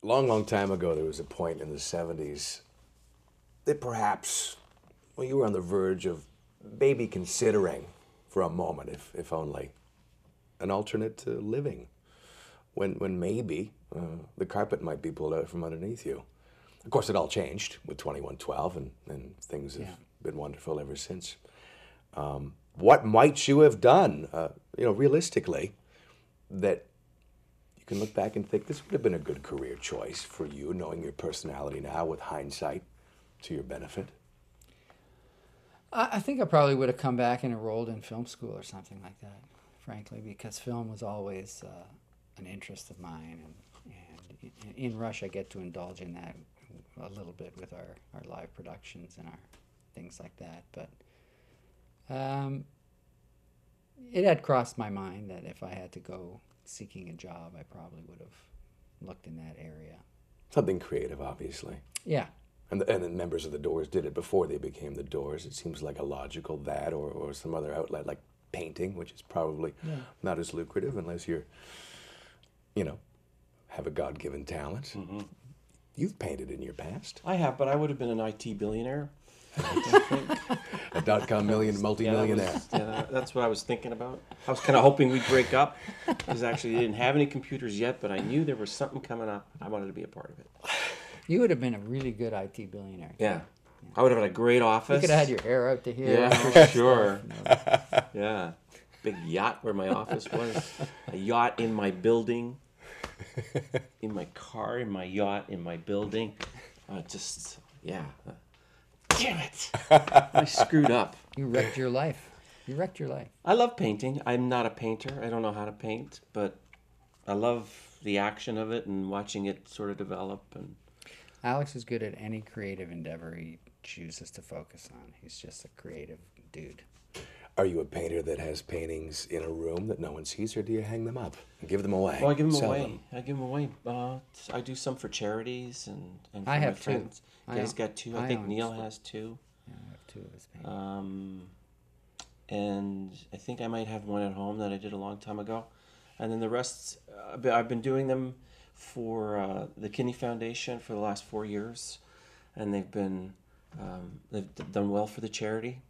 long, long time ago, there was a point in the 70s that perhaps, well, you were on the verge of maybe considering for a moment, if only, an alternate to living, when maybe the carpet might be pulled out from underneath you. Of course, it all changed with 2112, and things have Yeah. been wonderful ever since. What might you have done, realistically, that you can look back and think this would have been a good career choice for you, knowing your personality now with hindsight to your benefit? I think I probably would have come back and enrolled in film school or something like that, frankly, because film was always an interest of mine. And in Rush, I get to indulge in that a little bit with our live productions and our things like that. But it had crossed my mind that if I had to go seeking a job, I probably would have looked in that area. Something creative, obviously. Yeah. And the members of the Doors did it before they became the Doors. It seems like a logical that or some other outlet like painting, which is probably not as lucrative unless you're, have a God-given talent. Mm-hmm. You've painted in your past. I have, but I would have been an IT billionaire. A dot-com multi-millionaire. That's what I was thinking about. I was kind of hoping we'd break up because actually they didn't have any computers yet, but I knew there was something coming up. I wanted to be a part of it. You would have been a really good IT billionaire. Yeah. I would have had a great office. You could have had your hair out to here. Yeah, and all for that sure. stuff. Yeah. Big yacht where my office was. A yacht in my building. In my car, in my yacht, in my building. Yeah. Damn it. I screwed up. You wrecked your life. You wrecked your life. I love painting. I'm not a painter. I don't know how to paint, but I love the action of it and watching it sort of develop. And Alex is good at any creative endeavor he chooses to focus on. He's just a creative dude. Are you a painter that has paintings in a room that no one sees, or do you hang them up and give them away? Oh, I give them Sell away. them? I give them away. I do some for charities and for I my have two. friends. Guy's got two. I think own Neil two. has two. Yeah, I have two of his paintings. And I think I might have one at home that I did a long time ago. And then the rest, I've been doing them for the Kidney Foundation for the last 4 years. And they've done well for the charity,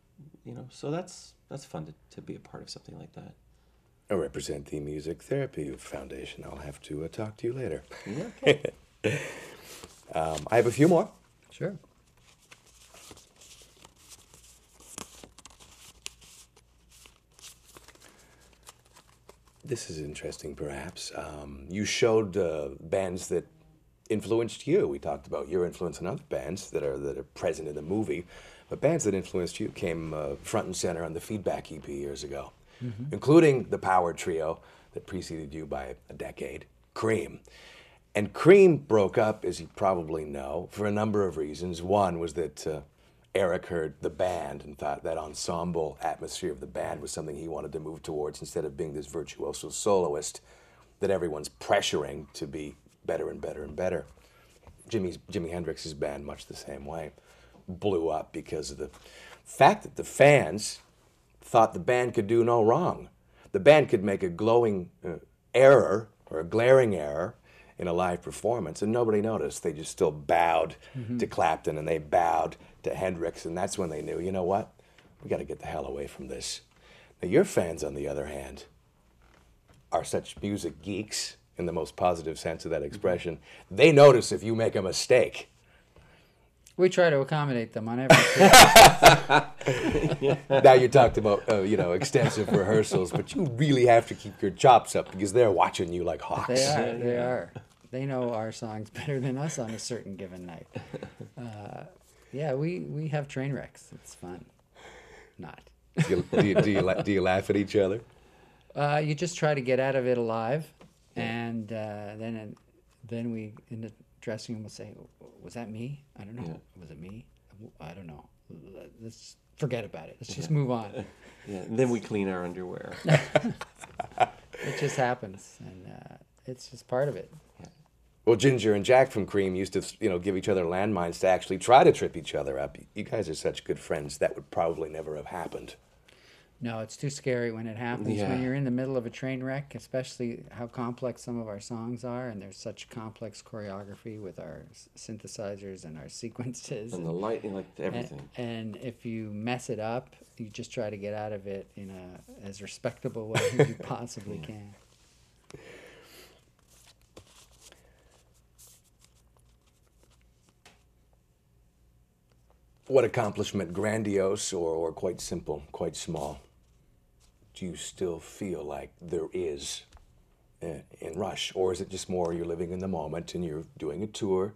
so that's fun to be a part of something like that. I represent the Music Therapy Foundation. I'll have to talk to you later. Yeah, okay. I have a few more. Sure. This is interesting, perhaps. You showed bands that influenced you. We talked about your influence on other bands that are present in the movie, but bands that influenced you came front and center on the Feedback EP years ago, including the power trio that preceded you by a decade, Cream. And Cream broke up, as you probably know, for a number of reasons. One was that Eric heard the band and thought that ensemble atmosphere of the band was something he wanted to move towards instead of being this virtuoso soloist that everyone's pressuring to be better and better and better. Jimi Hendrix's band, much the same way, blew up because of the fact that the fans thought the band could do no wrong. The band could make a glowing error or a glaring error in a live performance, and nobody noticed. They just still bowed to Clapton, and they bowed to Hendrix, and that's when they knew, you know what? We got to get the hell away from this. Now, your fans, on the other hand, are such music geeks, in the most positive sense of that expression. They notice if you make a mistake. We try to accommodate them on every Now you talked about, extensive rehearsals, but you really have to keep your chops up because they're watching you like hawks. They are. They are. They know our songs better than us on a certain given night. Yeah, we have train wrecks. It's fun. Not. Do you laugh at each other? You just try to get out of it alive, and then we in the dressing room will say, "Was that me? I don't know. Yeah. Was it me? I don't know. Let's forget about it. Let's just move on." Yeah, and then we clean our underwear. It just happens, and it's just part of it. Well, Ginger and Jack from Cream used to, give each other landmines to actually try to trip each other up. You guys are such good friends. That would probably never have happened. No, it's too scary when it happens. Yeah. When you're in the middle of a train wreck, especially how complex some of our songs are, and there's such complex choreography with our synthesizers and our sequences. And the lighting, like everything. And if you mess it up, you just try to get out of it in a as respectable way as you possibly can. What accomplishment, grandiose or quite simple, quite small, do you still feel like there is in Rush? Or is it just more you're living in the moment and you're doing a tour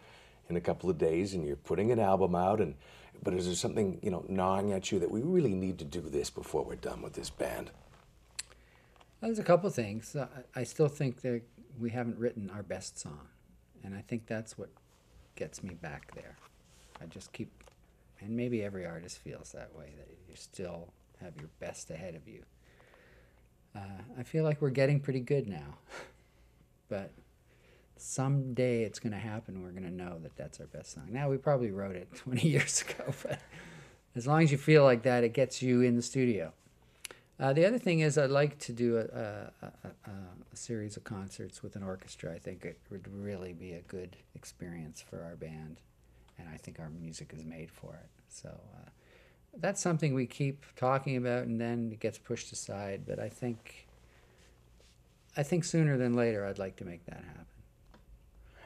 in a couple of days and you're putting an album out, and but is there something, gnawing at you that we really need to do this before we're done with this band? There's a couple things. I still think that we haven't written our best song, and I think that's what gets me back there. I just keep, and maybe every artist feels that way, that you still have your best ahead of you. I feel like we're getting pretty good now, but someday it's going to happen. We're going to know that that's our best song. Now, we probably wrote it 20 years ago, but as long as you feel like that, it gets you in the studio. The other thing is I'd like to do a series of concerts with an orchestra. I think it would really be a good experience for our band, and I think our music is made for it. So that's something we keep talking about, and then it gets pushed aside. But I think sooner than later I'd like to make that happen.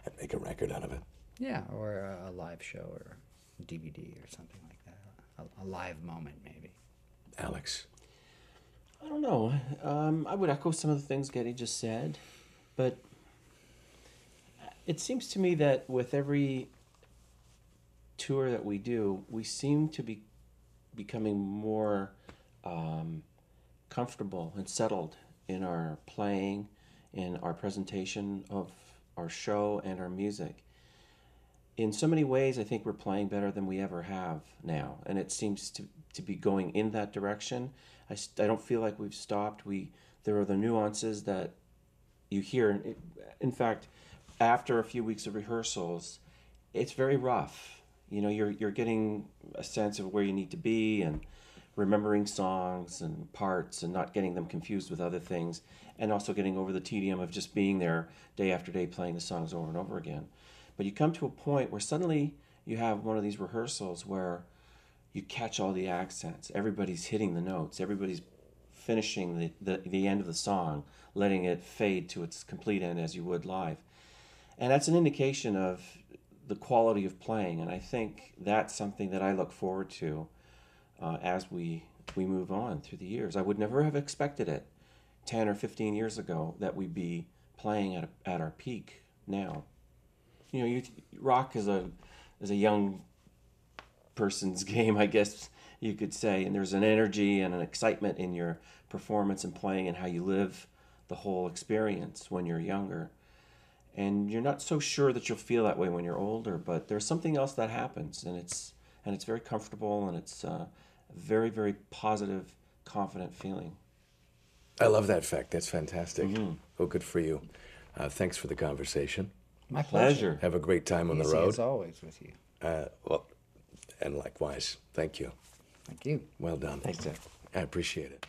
And make a record out of it. Yeah, or a live show or a DVD or something like that. A live moment, maybe. Alex? I don't know. I would echo some of the things Geddy just said, but it seems to me that with every tour that we do, we seem to be becoming more comfortable and settled in our playing, in our presentation of our show and our music. In so many ways, I think we're playing better than we ever have now, and it seems to be going in that direction. I don't feel like we've stopped. There are the nuances that you hear. In fact, after a few weeks of rehearsals, it's very rough. You're getting a sense of where you need to be and remembering songs and parts and not getting them confused with other things, and also getting over the tedium of just being there day after day playing the songs over and over again. But you come to a point where suddenly you have one of these rehearsals where you catch all the accents. Everybody's hitting the notes. Everybody's finishing the end of the song, letting it fade to its complete end as you would live. And that's an indication of the quality of playing. And I think that's something that I look forward to as we move on through the years. I would never have expected it 10 or 15 years ago that we'd be playing at our peak now. Rock is a young person's game, I guess you could say, and there's an energy and an excitement in your performance and playing and how you live the whole experience when you're younger. And you're not so sure that you'll feel that way when you're older, but there's something else that happens, and it's very comfortable, and it's a very, very positive, confident feeling. I love that fact. That's fantastic. Oh, good for you. Thanks for the conversation. My pleasure. Have a great time on the Easy road. as always with you. Well, and likewise. Thank you. Thank you. Well done. Thanks, Jeff. I appreciate it.